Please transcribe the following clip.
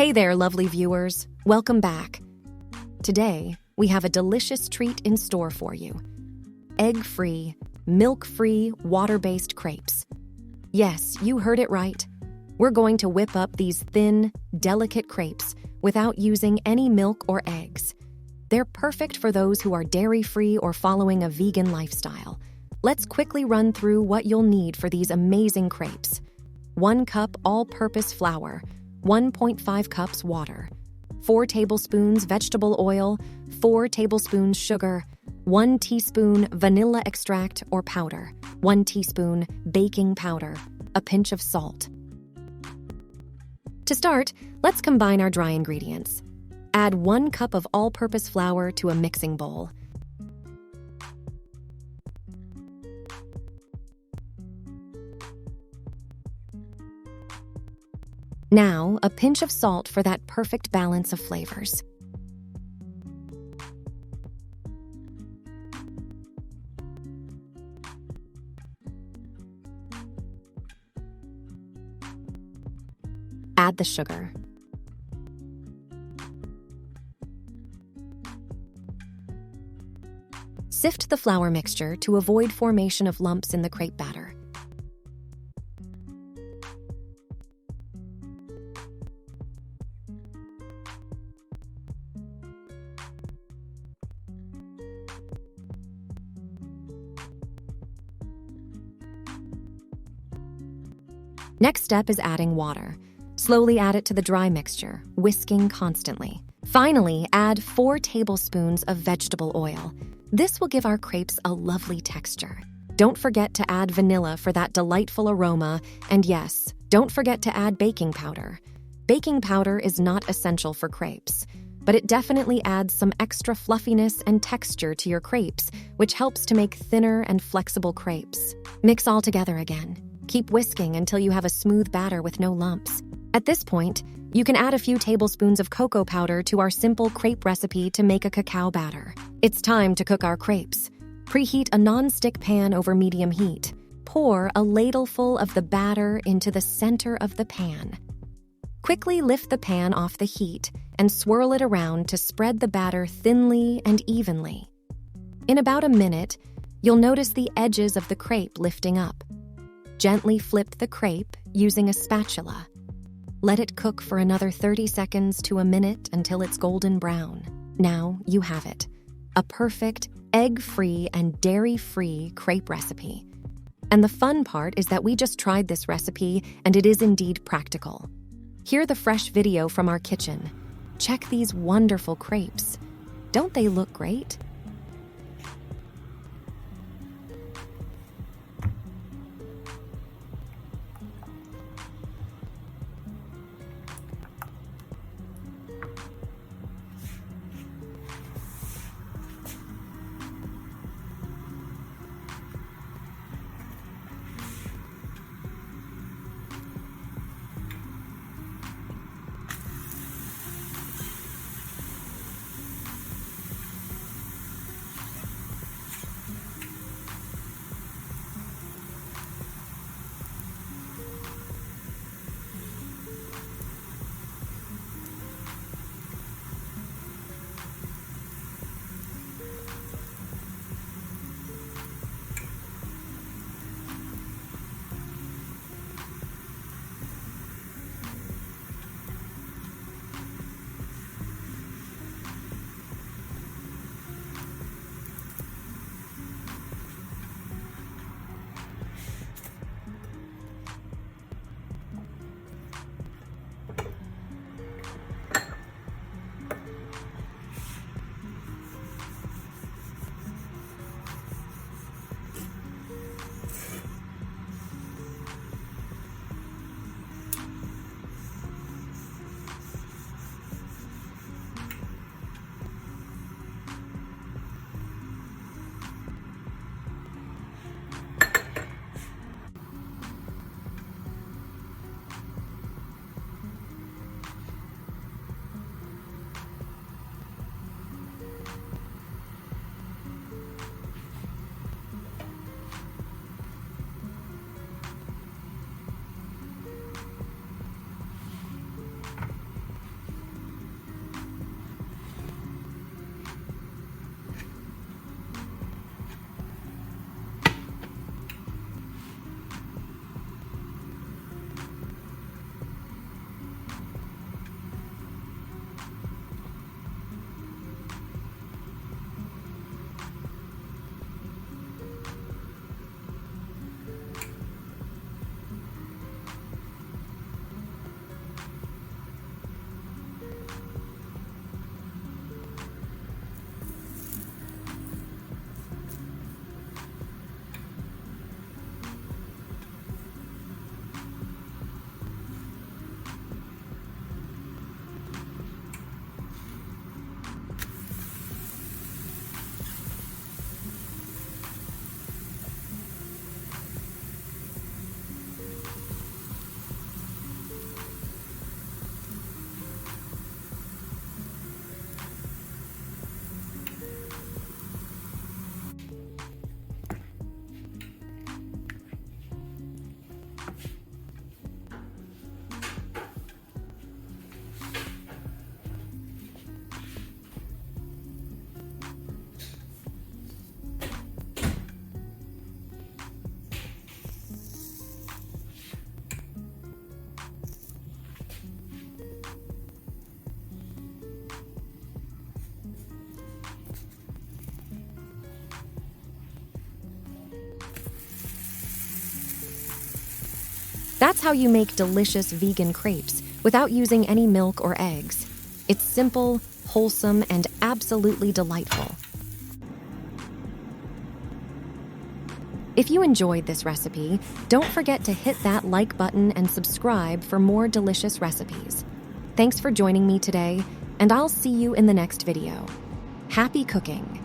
Hey there, lovely viewers. Welcome back. Today, we have a delicious treat in store for you. Egg-free, milk-free, water-based crepes. Yes, you heard it right. We're going to whip up these thin, delicate crepes without using any milk or eggs. They're perfect for those who are dairy-free or following a vegan lifestyle. Let's quickly run through what you'll need for these amazing crepes. 1 cup all-purpose flour, 1.5 cups water, 4 tablespoons vegetable oil, 4 tablespoons sugar, 1 teaspoon vanilla extract or powder, 1 teaspoon baking powder, a pinch of salt. To start, let's combine our dry ingredients. Add 1 cup of all-purpose flour to a mixing bowl. Now, a pinch of salt for that perfect balance of flavors. Add the sugar. Sift the flour mixture to avoid formation of lumps in the crepe batter. Next step is adding water. Slowly add it to the dry mixture, whisking constantly. Finally, add 4 tablespoons of vegetable oil. This will give our crepes a lovely texture. Don't forget to add vanilla for that delightful aroma, and yes, don't forget to add baking powder. Baking powder is not essential for crepes, but it definitely adds some extra fluffiness and texture to your crepes, which helps to make thinner and flexible crepes. Mix all together again. Keep whisking until you have a smooth batter with no lumps. At this point, you can add a few tablespoons of cocoa powder to our simple crepe recipe to make a cacao batter. It's time to cook our crepes. Preheat a non-stick pan over medium heat. Pour a ladleful of the batter into the center of the pan. Quickly lift the pan off the heat and swirl it around to spread the batter thinly and evenly. In about a minute, you'll notice the edges of the crepe lifting up. Gently flip the crepe using a spatula. Let it cook for another 30 seconds to a minute until it's golden brown. Now you have it. A perfect, egg-free and dairy-free crepe recipe. And the fun part is that we just tried this recipe and it is indeed practical. Hear the fresh video from our kitchen. Check these wonderful crepes. Don't they look great? That's how you make delicious vegan crepes without using any milk or eggs. It's simple, wholesome, and absolutely delightful. If you enjoyed this recipe, don't forget to hit that like button and subscribe for more delicious recipes. Thanks for joining me today, and I'll see you in the next video. Happy cooking!